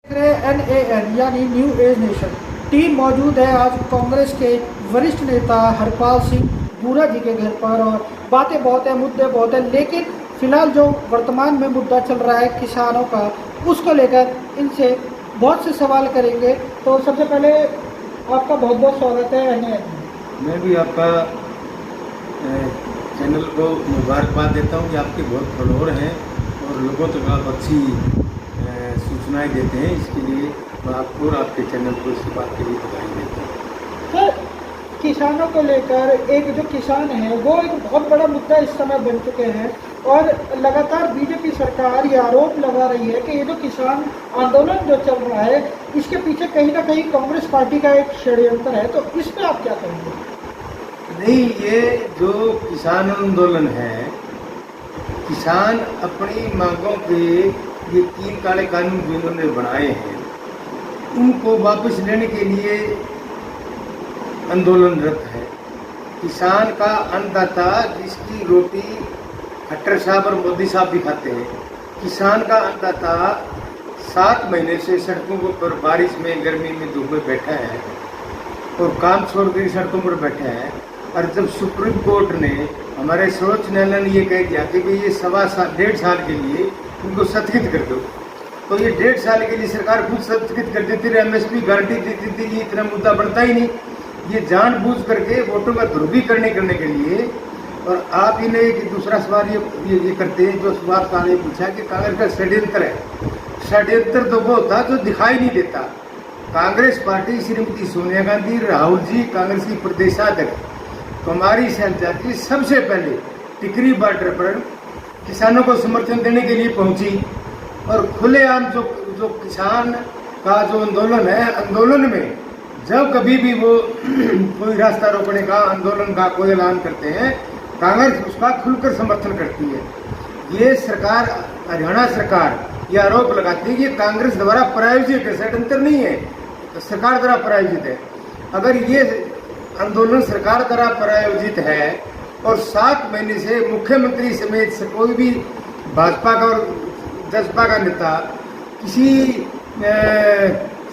NAN यानी new age nation team मौजूद है आज कांग्रेस के वरिष्ठ नेता हरपाल सिंह बूरा जी के घर पर। और बातें बहुत है, मुद्दे बहुत है, लेकिन फिलहाल जो वर्तमान में मुद्दा चल रहा है किसानों का, उसको लेकर इनसे बहुत से सवाल करेंगे। तो सबसे पहले आपका बहुत बहुत स्वागत है NAN। मैं भी आपका चैनल को मुबारकबाद देता हूँ कि आपके बहुत फॉलोअर हैं और लोगों तक आप अच्छी सूचनाएं देते हैं। इसके लिए मैं आपको और आपके चैनल को इस बात के लिए बधाई देता हूँ। सर, किसानों को लेकर एक जो किसान है वो एक बहुत बड़ा मुद्दा इस समय बन चुके हैं और लगातार बीजेपी सरकार ये आरोप लगा रही है कि ये जो किसान आंदोलन जो चल रहा है इसके पीछे कहीं ना कहीं कांग्रेस पार्टी का एक षड्यंत्र है। तो इस पर आप क्या कहेंगे? नहीं, ये जो किसान आंदोलन है, किसान अपनी मांगों के ये 3 काले कानून जिन्होंने बनाए हैं उनको वापस लेने के लिए आंदोलनरत है। किसान का अन्नदाता जिसकी रोटी खट्टर साहब और मोदी साहब भी खाते हैं, किसान का अन्नदाता 7 महीने से सड़कों पर बारिश में, गर्मी में, धूप में बैठा है और काम छोड़कर सड़कों पर बैठा है। और जब सुप्रीम कोर्ट ने, हमारे सर्वोच्च न्यायालय ने ये कह दिया कि भाई ये 1.5 साल के लिए उनको स्थगित कर दो, तो ये 1.5 साल के लिए सरकार खुद स्थगित कर देती रही, MSP गारंटी देती थी, ये इतना मुद्दा बढ़ता ही नहीं। ये जानबूझ करके वोटों का ध्रुवीकरण करने के लिए। और आप इन्हें एक दूसरा सवाल ये करते हैं, जो सवाल का ने पूछा कि कांग्रेस का षड्यंत्र है। षड्यंत्र तो वो होता जो दिखाई नहीं देता। कांग्रेस पार्टी श्रीमती सोनिया गांधी, राहुल जी, कांग्रेस की प्रदेशाध्यक्ष कुमारी शैलजा सबसे पहले टिकरी बॉर्डर पर किसानों को समर्थन देने के लिए पहुंची और खुलेआम जो किसान का जो आंदोलन है, आंदोलन में जब कभी भी वो कोई रास्ता रोकने का, आंदोलन का कोई ऐलान करते हैं, कांग्रेस उसका खुलकर समर्थन करती है। ये सरकार, हरियाणा सरकार ये आरोप लगाती है कि कांग्रेस द्वारा प्रायोजित है, षड्यंत्र नहीं है, सरकार द्वारा प्रायोजित है। अगर ये आंदोलन सरकार द्वारा प्रायोजित है और 7 महीने से मुख्यमंत्री समेत कोई भी भाजपा का और जसपा का नेता किसी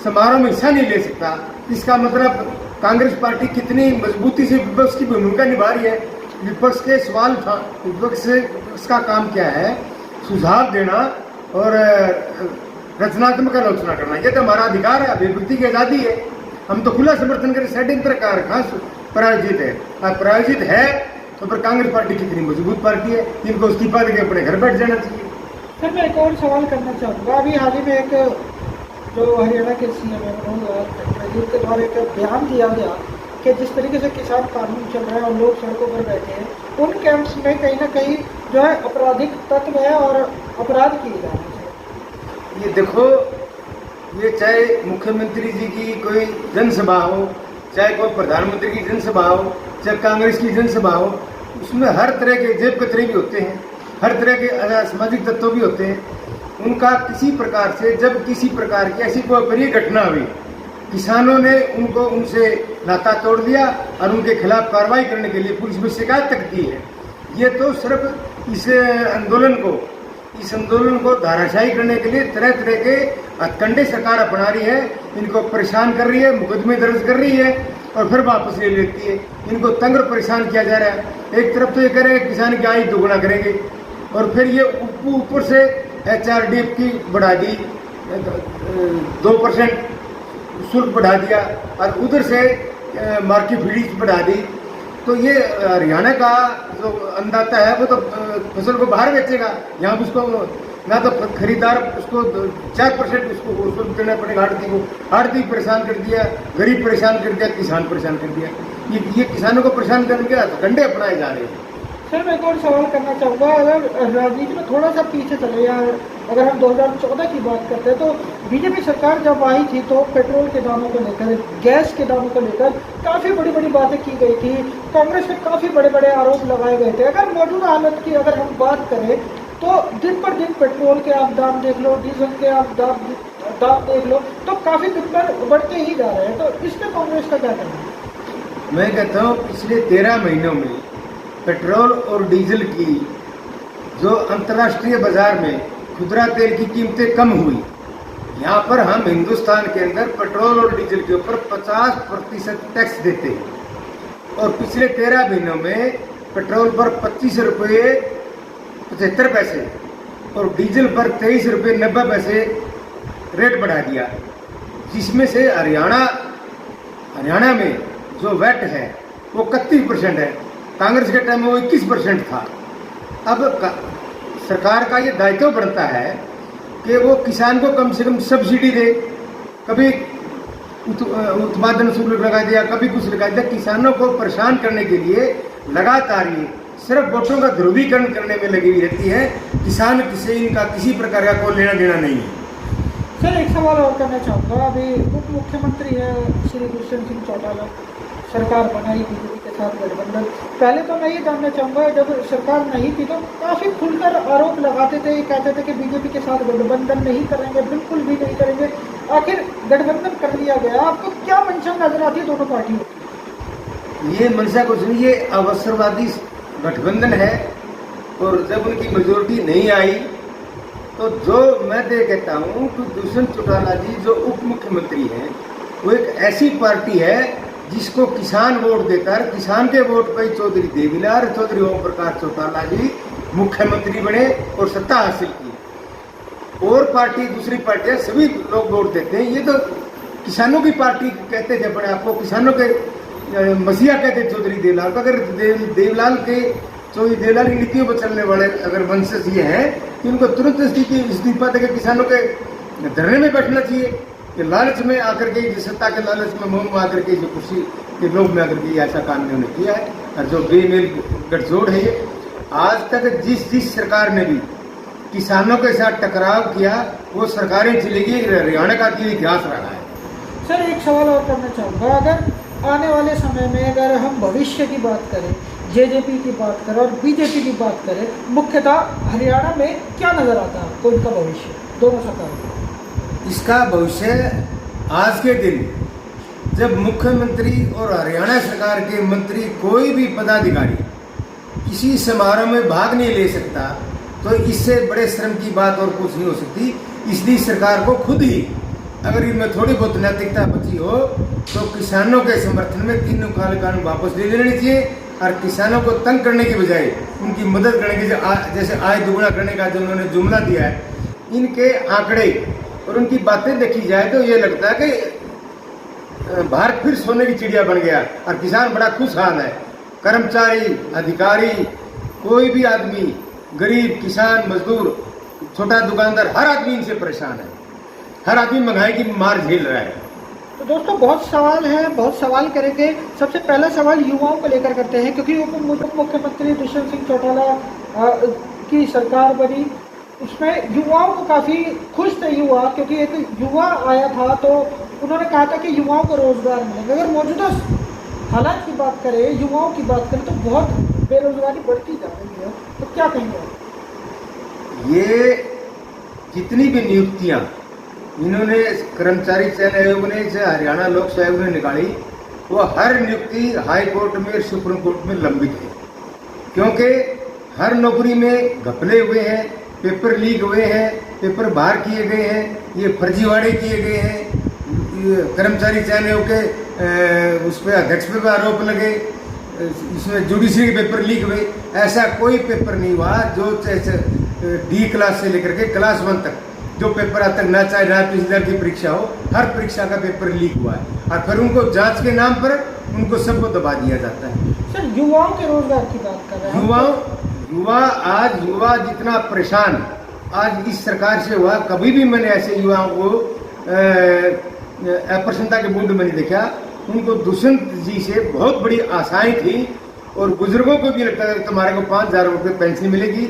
समारोह में हिस्सा नहीं ले सकता, इसका मतलब कांग्रेस पार्टी कितनी मजबूती से विपक्ष की भूमिका निभा रही है। विपक्ष के सवाल था, विपक्ष का काम क्या है? सुझाव देना और रचनात्मक आलोचना करना, ये तो हमारा अधिकार है, अभिव्यक्ति की आज़ादी है। हम तो खुला समर्थन करें। षड्यंत्र कार खास प्रायोजित है, प्रायोजित है तो फिर कांग्रेस पार्टी कितनी मजबूत पार्टी है, इनको इस्तीफा देकर अपने घर बैठ जाना चाहिए। सर, मैं एक और सवाल करना चाहूँगा। अभी हाल ही में एक जो हरियाणा के CM है के द्वारा एक बयान दिया गया कि जिस तरीके से किसान कानून चल रहा है और लोग सड़कों पर बैठे हैं, उन कैंप्स में कहीं ना कहीं जो है आपराधिक तत्व है और अपराध किए जा रहे हैं। ये देखो, ये चाहे मुख्यमंत्री जी की कोई जनसभा हो, चाहे कोई प्रधानमंत्री की जनसभा हो, चाहे कांग्रेस की जनसभा हो, उसमें हर तरह के जेब कतरे भी होते हैं, हर तरह के असामाजिक तत्व भी होते हैं। उनका किसी प्रकार से, जब किसी प्रकार की ऐसी कोई बड़ी घटना हुई, किसानों ने उनसे नाता तोड़ दिया और उनके खिलाफ कार्रवाई करने के लिए पुलिस में शिकायत तक दी है। ये तो सिर्फ इस आंदोलन को धाराशाही करने के लिए तरह तरह के हथकंडे सरकार अपना रही है। इनको परेशान कर रही है, मुकदमे दर्ज कर रही है और फिर वापस ले लेती है। इनको तंग और परेशान किया जा रहा है। एक तरफ तो ये कह रहे हैं किसान की आय दोगुना करेंगे और फिर ये ऊपर से HRDF की बढ़ा दी, 2% शुल्क बढ़ा दिया और उधर से मार्केट फीस बढ़ा दी। तो ये हरियाणा का जो अन्नदाता है वो तो फसल को बाहर बेचेगा, यहाँ उसको ना तो खरीदार उसको 4% उसको शुल्क देना पड़ेगा आड़ती को। आड़ती परेशान कर दिया, गरीब परेशान कर दिया, किसान परेशान कर दिया। ये किसानों को परेशान करने के हथकंडे अपनाए जा रहे हैं। सर, मैं एक और सवाल करना चाहूँगा। अगर राजनीति में थोड़ा सा पीछे चले या अगर हम 2014 की बात करते हैं तो बीजेपी सरकार जब आई थी तो पेट्रोल के दामों को लेकर, गैस के दामों को लेकर काफ़ी बड़ी बड़ी बातें की गई थी। कांग्रेस पे काफ़ी बड़े बड़े आरोप लगाए गए थे। अगर मौजूदा हालत की अगर हम बात करें तो दिन पर दिन पेट्रोल के आप दाम देख लो, डीजल के आप दाम देख लो, तो काफ़ी दिन पर बढ़ते ही जा रहे हैं। तो इस पर कांग्रेस का क्या कहना है? मैं कहता हूँ पिछले 13 महीनों में पेट्रोल और डीजल की जो अंतर्राष्ट्रीय बाजार में खुदरा तेल की कीमतें कम हुई, यहाँ पर हम हिंदुस्तान के अंदर पेट्रोल और डीजल के ऊपर 50% टैक्स देते हैं और पिछले 13 महीनों में पेट्रोल पर 25 रुपये 75 पैसे और डीजल पर 23 रुपये 90 पैसे रेट बढ़ा दिया, जिसमें से हरियाणा में जो वैट है वो 31% है। कांग्रेस के टाइम में वो 21% था। अब सरकार का ये दायित्व बनता है कि वो किसान को कम से कम सब्सिडी दे, कभी उत्पादन शुल्क लगा दिया, कभी कुछ लगा दिया। किसानों को परेशान करने के लिए लगातार ये सिर्फ वोटों का ध्रुवीकरण करने में लगी हुई रहती है। किसान से इनका किसी प्रकार का कोई लेना देना नहीं है। सर एक सवाल और करना चाहूँगा। अभी उप मुख्यमंत्री है श्री दुष्यंत सिंह चौटाला, सरकार बनाई बीजेपी के साथ गठबंधन। पहले तो मैं ये जानना चाहूँगा, जब सरकार नहीं थी तो काफ़ी खुलकर आरोप लगाते थे, कहते थे कि बीजेपी के साथ गठबंधन नहीं करेंगे, बिल्कुल भी नहीं करेंगे। आखिर गठबंधन कर लिया गया, आपको क्या मंशा नजर आती है दोनों पार्टियों की? ये मंशा कुछ नहीं, ये अवसरवादी गठबंधन है और जब उनकी मेजोरिटी नहीं आई तो जो मैं ये कहता हूँ कि दुष्यंत चौटाला जी जो उप मुख्यमंत्री हैं वो एक ऐसी पार्टी है जिसको किसान वोट देकर किसान के वोट पर चौधरी देवीलाल चौधरी ओम प्रकाश चौटाला जी मुख्यमंत्री बने और सत्ता हासिल की। और पार्टी दूसरी पार्टियां सभी लोग वोट देते हैं। ये तो किसानों की पार्टी कहते थे अपने आपको, किसानों के मसीहा कहते चौधरी देवीलाल को। अगर देवीलाल के चौधरी देवीलाल की नीतियों पर चलने वाले अगर वंशज ये हैं कि उनको तुरंत इस्तीफा देकर किसानों के धरने में बैठना चाहिए कि लालच में आकर के, सत्ता के लालच में मोह में आकर के, जो खुशी के लोग में आकर के ऐसा काम इन्होंने किया है। और जो बेमेल गठजोड़ है ये आज तक जिस सरकार ने भी किसानों के साथ टकराव किया वो सरकारें चलेगी, हरियाणा का इतिहास रहा है। सर एक सवाल और करना चाहूँगा। अगर आने वाले समय में अगर हम भविष्य की बात करें, जेजेपी की बात करें और बीजेपी की बात करें, मुख्यतः हरियाणा में क्या नजर आता है आपको इनका भविष्य दोनों सरकारों? इसका भविष्य आज के दिन जब मुख्यमंत्री और हरियाणा सरकार के मंत्री कोई भी पदाधिकारी किसी समारोह में भाग नहीं ले सकता तो इससे बड़े शर्म की बात और कुछ नहीं हो सकती। इसलिए सरकार को खुद ही अगर इनमें थोड़ी बहुत नैतिकता बची हो तो किसानों के समर्थन में तीनों काले कानून वापस ले लेने चाहिए और किसानों को तंग करने की बजाय उनकी मदद करने की, जैसे आय दुगुना करने का जो उन्होंने जुमला दिया है, इनके आंकड़े और उनकी बातें देखी जाए तो ये लगता है कि भारत फिर सोने की चिड़िया बन गया और किसान बड़ा खुशहाल है। कर्मचारी, अधिकारी, कोई भी आदमी, गरीब, किसान, मजदूर, छोटा दुकानदार, हर आदमी इनसे परेशान है। हर आदमी महंगाई की मार झेल रहा है। तो दोस्तों बहुत सवाल हैं, बहुत सवाल करेंगे। सबसे पहला सवाल युवाओं को लेकर करते हैं, क्योंकि उप मुख्यमंत्री दुष्यंत सिंह चौटाला की सरकार बनी, उसमें युवाओं को काफ़ी खुश थे युवा, क्योंकि एक युवा आया था तो उन्होंने कहा था कि युवाओं को रोजगार मिलेगा। अगर मौजूदा हालात की बात करें, युवाओं की बात करें तो बहुत बेरोजगारी बढ़ती जा रही है, तो क्या कहेंगे आप? ये जितनी भी नियुक्तियां इन्होंने कर्मचारी चयन आयोग ने, हरियाणा लोक सेवा आयोग ने निकाली, वो हर नियुक्ति हाई कोर्ट में, सुप्रीम कोर्ट में लंबित है, क्योंकि हर नौकरी में घपले हुए हैं, पेपर लीक हुए हैं, पेपर बाहर किए गए हैं, ये फर्जीवाड़े किए गए हैं। कर्मचारी चयन आयोग के उस पर अध्यक्ष पे भी आरोप लगे, इसमें जुडिशरी के पेपर लीक हुए। ऐसा कोई पेपर नहीं हुआ जो डी क्लास से लेकर के क्लास 1 तक जो पेपर आज तक ना चाहे तहसीलदार की परीक्षा हो, हर परीक्षा का पेपर लीक हुआ है और फिर उनको जांच के नाम पर उनको सबको दबा दिया जाता है। सर युवाओं के रोजगार की बात कर रहे हैं। युवा जितना परेशान आज इस सरकार से हुआ, कभी भी मैंने ऐसे युवाओं को अप्रसन्नता के मूड में नहीं देखा। उनको दुष्यंत जी से बहुत बड़ी आशाएं थी और बुजुर्गों को भी लगता था तुम्हारे को 5,000 रुपये पेंशन मिलेगी।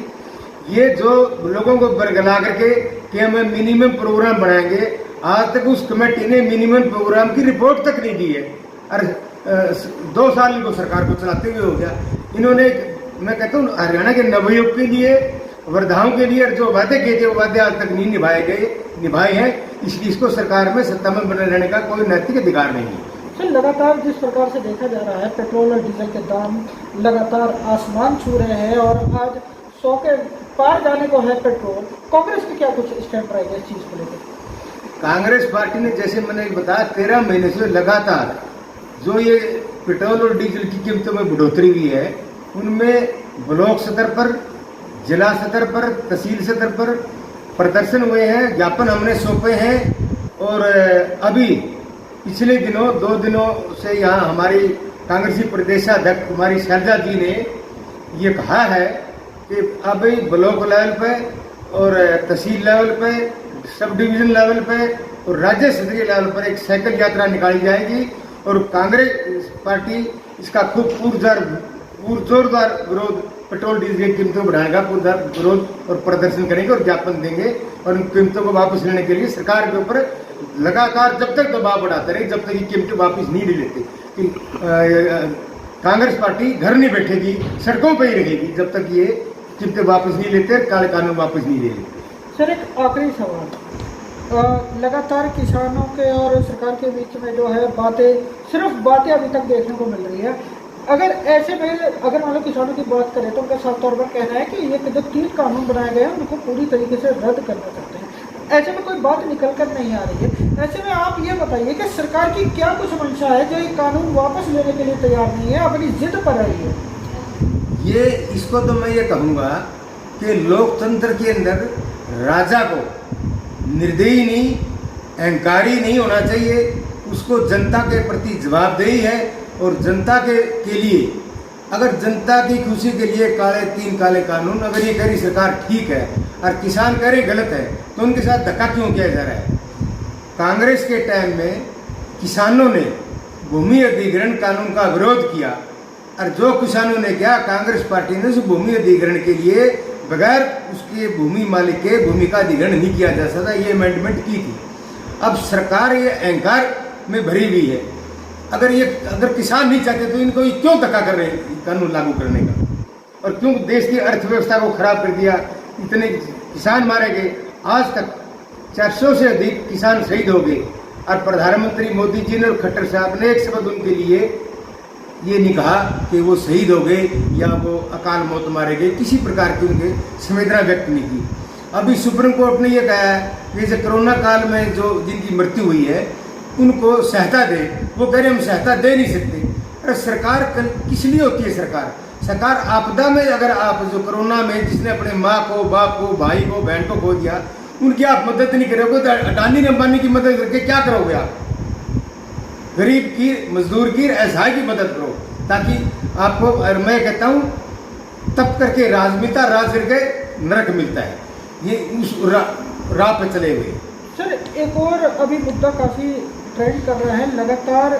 ये जो लोगों को बरगला करके कि हमें मिनिमम प्रोग्राम बनाएंगे, आज तक उस कमेटी ने मिनिमम प्रोग्राम की रिपोर्ट तक नहीं दी है और 2 साल इनको सरकार को चलाते हुए हो गया। इन्होंने, मैं कहता हूँ, हरियाणा के नवयुवक के लिए, वृद्धाओं के लिए जो वादे किए थे वो वादे आज तक नहीं निभाए हैं। इसलिए इसको सरकार में सत्ता में बने रहने का कोई नैतिक अधिकार नहीं है। सर लगातार जिस प्रकार से देखा जा रहा है, पेट्रोल और डीजल के दाम लगातार आसमान छू रहे हैं और आज 100 के पार जाने को है पेट्रोल। कांग्रेस की क्या कुछ स्टैंड रहेगा इस चीज़ को लेकर? कांग्रेस पार्टी ने, जैसे मैंने बताया, 13 महीने से लगातार जो ये पेट्रोल और डीजल की कीमतों में बढ़ोतरी हुई है, उनमें ब्लॉक स्तर पर, जिला स्तर पर, तहसील स्तर पर प्रदर्शन हुए हैं, ज्ञापन हमने सौंपे हैं। और अभी पिछले दिनों 2 दिनों से यहाँ हमारी कांग्रेसी प्रदेशाध्यक्ष कुमारी शैलजा जी ने ये कहा है कि अभी ब्लॉक लेवल पे और तहसील लेवल पे, सब डिवीजन लेवल पे और राज्य स्तरीय लेवल पर एक साइकिल यात्रा निकाली जाएगी और कांग्रेस पार्टी इसका खूब जोरदार विरोध, पेट्रोल डीजल की कीमतों बढ़ाने का पूरा विरोध और प्रदर्शन करेंगे और ज्ञापन देंगे। और इन कीमतों को वापस लेने के लिए सरकार के ऊपर लगातार जब तक दबाव बढ़ाते रहे, जब तक ये कीमतें वापस नहीं ले लेते, कि कांग्रेस पार्टी घर नहीं बैठेगी, सड़कों पर ही रहेगी जब तक ये कीमतें वापस नहीं लेते, काले कानून वापस नहीं ले लेते। सर, एक आखिरी सवाल, लगातार किसानों के और सरकार के बीच में जो है सिर्फ बातें अभी तक देखने को मिल रही है। अगर ऐसे में अगर मान लो किसानों की बात करें तो उनका साफ तौर पर कहना है कि ये जो 3 कानून बनाए गए हैं उनको पूरी तरीके से रद्द करना चाहते हैं। ऐसे में कोई बात निकल कर नहीं आ रही है। ऐसे में आप ये बताइए कि सरकार की क्या कुछ मंशा है जो ये कानून वापस लेने के लिए तैयार नहीं है, अपनी जिद पर रही है? ये इसको तो मैं ये कहूँगा कि लोकतंत्र के अंदर राजा को निर्दयी नहीं, अहंकारी नहीं होना चाहिए, उसको जनता के प्रति जवाबदेही है। और जनता के लिए, अगर जनता की खुशी के लिए 3 काले कानून, अगर ये कह रही सरकार ठीक है और किसान कह रहे गलत है, तो उनके साथ धक्का क्यों किया जा रहा है? कांग्रेस के टाइम में किसानों ने भूमि अधिग्रहण कानून का विरोध किया और जो किसानों ने किया, कांग्रेस पार्टी ने उस भूमि अधिग्रहण के लिए बगैर उसके भूमि मालिक के भूमि का अधिग्रहण नहीं किया जा सकता, ये अमेंडमेंट की थी। अब सरकार ये अहंकार में भरी हुई है। अगर किसान नहीं चाहते तो इनको क्यों धक्का कर रहे हैं कानून लागू करने का, और क्यों देश की अर्थव्यवस्था को खराब कर दिया, इतने किसान मारे गए। आज तक 400 से अधिक किसान शहीद हो गए और प्रधानमंत्री मोदी जी ने और खट्टर साहब ने एक शब्द उनके लिए ये नहीं कहा कि वो शहीद हो गए या वो अकाल मौत मारे गए, किसी प्रकार की उनके संवेदना व्यक्त नहीं की। अभी सुप्रीम कोर्ट ने ये कहा है कि जैसे कोरोना काल में जो जिनकी मृत्यु हुई है उनको सहायता दे, वो कह रहे हम सहायता दे नहीं सकते। अरे सरकार किस लिए होती है? सरकार आपदा में, अगर आप जो कोरोना में जिसने अपने माँ को, बाप को, भाई को, बहन को खो दिया, उनकी आप मदद नहीं करोगे तो अडानी अंबानी की मदद करके क्या करोगे? आप गरीब की, मजदूर की, असहाय की मदद करो, ताकि आपको, और मैं कहता हूँ तब करके राजमिता राज करके नरक मिलता है। ये उस राह पे चले हुए। सर, एक और अभी मुद्दा काफ़ी ट्रेंड कर रहा है, लगातार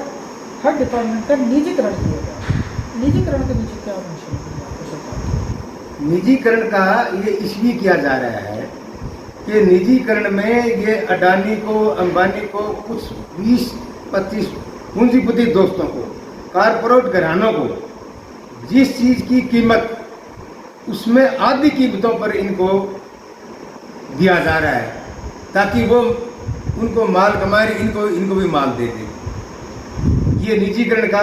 हर डिपार्टमेंट का निजीकरण किया जा रहा है। निजीकरण के नीचे क्या मंशा है? निजीकरण का ये इसलिए किया जा रहा है कि निजीकरण में ये अडानी को, अंबानी को, कुछ 20-25 पूंजीपति दोस्तों को, कारपोरेट घरानों को जिस चीज़ की कीमत उसमें आधी कीमतों पर इनको दिया जा रहा है ताकि वो उनको माल कमाए, इनको भी माल दे दे। ये निजीकरण का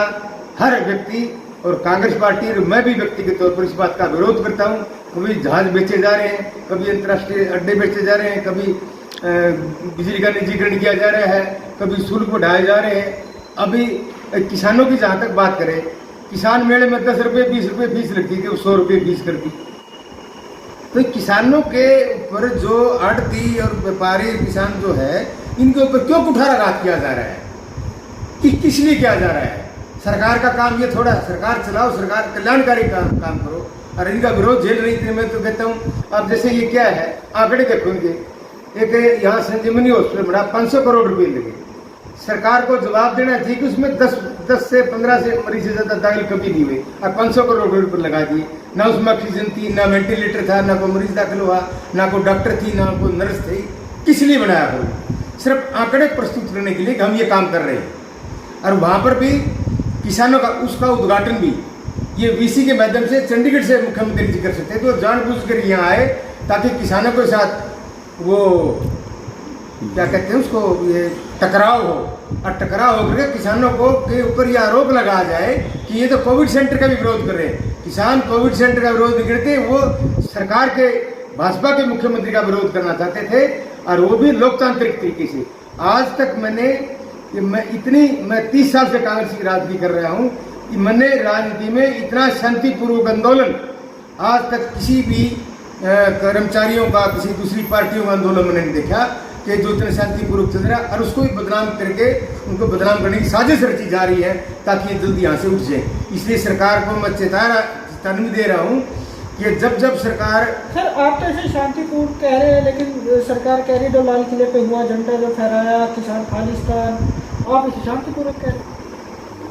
हर व्यक्ति और कांग्रेस पार्टी और मैं भी व्यक्तिगत तौर पर इस बात का विरोध करता हूँ। कभी जहाज बेचे जा रहे हैं, कभी अंतर्राष्ट्रीय अड्डे बेचे जा रहे हैं, कभी बिजली का निजीकरण किया जा रहा है, कभी शुल्क बढ़ाए जा रहे हैं। अभी किसानों की जहाँ तक बात करें, किसान मेले में 10 रुपये 20 रुपये फीस लगती थी, वो 100 रुपये फीस कर दी। तो किसानों के ऊपर जो आड़ती और व्यापारी किसान जो है, इनके ऊपर क्यों कुठाराघात किया जा रहा है? कि किस लिए किया जा रहा है? सरकार का काम ये थोड़ा, सरकार चलाओ, सरकार कल्याणकारी काम करो, और इनका विरोध झेल रही थी। मैं तो कहता हूँ, अब जैसे ये क्या है, आंकड़े देखो इनके, एक यहाँ संजीवनी हॉस्पिटल बना, 500 करोड़ रुपये लगे। सरकार को जवाब देना चाहिए कि उसमें 10 से 15 से मरीज से ज्यादा दाखिल कभी नहीं हुए, और 500 करोड़ रुपये लगा दिए। ना उसमें ऑक्सीजन थी, ना वेंटिलेटर था, ना कोई मरीज दाखिल हुआ, ना कोई डॉक्टर थी, ना कोई नर्स थी। किस लिए बनाया करो? सिर्फ आंकड़े प्रस्तुत करने के लिए कि हम ये काम कर रहे हैं। और वहाँ पर भी किसानों का उसका उद्घाटन भी ये वीसी के माध्यम से चंडीगढ़ से मुख्यमंत्री जी कर सकते हैं। तो जानबूझकर यहाँ आए ताकि किसानों के साथ वो क्या कहते हैं उसको, ये टकराव हो, और टकराव होकर किसानों को के ऊपर ये आरोप लगाया जाए कि ये तो कोविड सेंटर का भी विरोध कर रहे हैं। किसान कोविड सेंटर का विरोध नहीं करते, वो सरकार के, भाजपा के मुख्यमंत्री का विरोध करना चाहते थे, और वो भी लोकतांत्रिक तरीके से। आज तक मैं 30 साल से कांग्रेस की राजनीति कर रहा हूँ कि मैंने राजनीति में इतना शांतिपूर्वक आंदोलन आज तक किसी भी कर्मचारियों का, किसी दूसरी पार्टियों का आंदोलन मैंने नहीं देखा कि जो इतने शांतिपूर्वक चल रहा, और उसको भी बदनाम करके उनको बदनाम करने की साजिश रची जा रही है ताकि ये जल्दी यहाँ से उठ जाए। इसलिए सरकार को मैं चेतावनी दे रहा हूँ कि जब सरकार। सर आप तो ऐसे शांतिपूर्ण कह रहे हैं, लेकिन सरकार कह रही है जो लाल किले पे हुआ, झंडा जो फहराया, किसान खालिस्तान, आप इसे शांतिपूर्वक कह रहे हैं।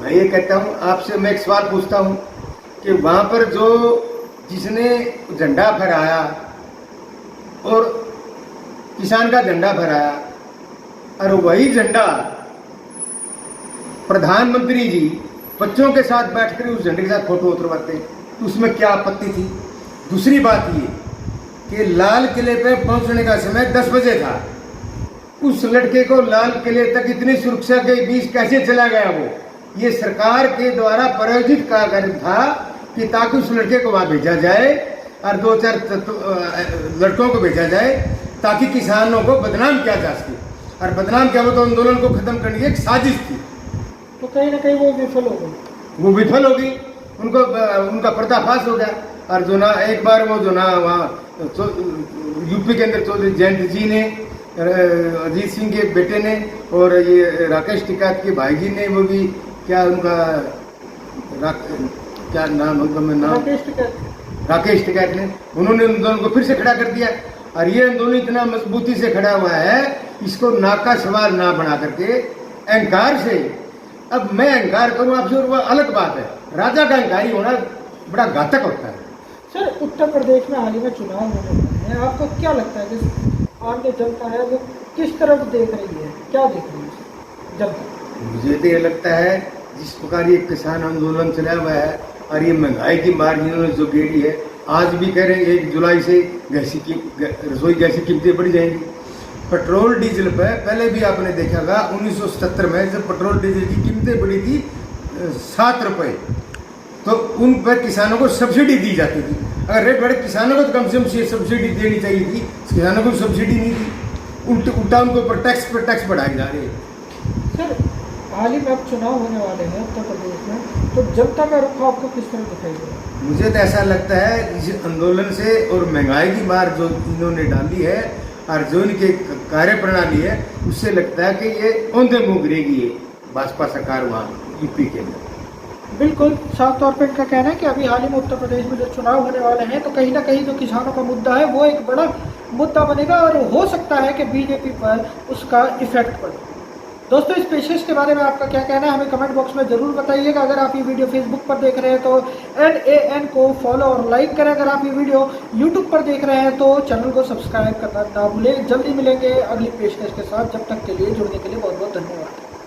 मैं ये कहता हूँ, आपसे मैं एक सवाल पूछता हूँ कि वहाँ पर जिसने झंडा फहराया और किसान का झंडा फहराया, और वही झंडा प्रधानमंत्री जी बच्चों के साथ बैठकर उस झंडे के साथ फोटो उतरवाते, तो उसमें क्या आपत्ति थी? दूसरी बात ये कि लाल किले पे पहुंचने का समय 10 बजे था। उस लड़के को लाल किले तक इतनी सुरक्षा के बीच कैसे चला गया? वो ये सरकार के द्वारा प्रायोजित कार्यक्रम था कि ताकि उस लड़के को वहां भेजा जाए और 2-4 लड़कों को भेजा जाए ताकि किसानों को बदनाम किया जा सके, और बदनाम क्या, वो तो आंदोलन को खत्म करने की एक साजिश थी। तो कहीं ना कहीं वो विफल हो गई। वो विफल हो गई, उनका पर्दाफाश हो गया। और जो ना एक बार वो जो ना वहाँ यूपी के अंदर चौधरी जयंत जी ने, अजीत सिंह के बेटे ने, और ये राकेश टिकैत के भाई जी ने, वो भी क्या उनका क्या नाम होगा, मैं नाम राकेश टिकैत ने, उन्होंने आंदोलन को फिर से खड़ा कर दिया। और ये आंदोलन इतना मजबूती से खड़ा हुआ है, इसको नाक का सवाल ना बना करके अहंकार से। अब मैं अहंकार करूं आपसे और वह अलग बात है, राजा का अहंकारी होना बड़ा घातक होता है। सर उत्तर प्रदेश में हाल ही में चुनाव होने वाले हैं, आपको क्या लगता है जिस आगे जनता है वो किस तरफ देख रही है, क्या देख रही है जनता? मुझे तो ये लगता है जिस प्रकार ये किसान आंदोलन चला हुआ है और ये महंगाई की मार जिन्होंने जो गेड़ी है, आज भी कह रहे हैं 1 जुलाई से रसोई गैस की कीमतें बढ़ जाएंगी। पेट्रोल डीजल पर पहले भी आपने देखा होगा 1977 में जब पेट्रोल डीजल की कीमतें बढ़ी थी 7 रुपये, तो उन पर किसानों को सब्सिडी दी जाती थी। अगर रेट बढ़े, किसानों को तो कम से कम सब्सिडी देनी चाहिए थी, किसानों को सब्सिडी नहीं दी, उल्टा उनको पर टैक्स बढ़ाए जा रहे हैं। सर हाल ही में अब चुनाव होने वाले हैं उत्तर प्रदेश में, तो जनता का रुख आपको किस तरह दिखाई दे रहा है? मुझे तो ऐसा लगता है इस आंदोलन से और महंगाई की मार जो इन्होंने डाली है और जो इनके कार्य प्रणाली है, उससे लगता है कि ये औंधे मुँह गिरेगी ये भाजपा सरकार वहाँ यूपी के अंदर। बिल्कुल साफ तौर पर इनका कहना है कि अभी हाल ही में उत्तर प्रदेश में जो चुनाव होने वाले हैं, तो कहीं ना कहीं जो किसानों का मुद्दा है वो एक बड़ा मुद्दा बनेगा और हो सकता है कि बीजेपी पर उसका इफेक्ट पड़े। दोस्तों इस पेशेश के बारे में आपका क्या कहना है हमें कमेंट बॉक्स में ज़रूर बताइएगा। अगर आप ये वीडियो फेसबुक पर देख रहे हैं तो NAN को फॉलो और लाइक करें। अगर आप ये वीडियो यूट्यूब पर देख रहे हैं तो चैनल को सब्सक्राइब करना ना भूलें। जल्दी मिलेंगे अगली पेशकश के साथ, जब तक के लिए जुड़ने के लिए बहुत बहुत धन्यवाद।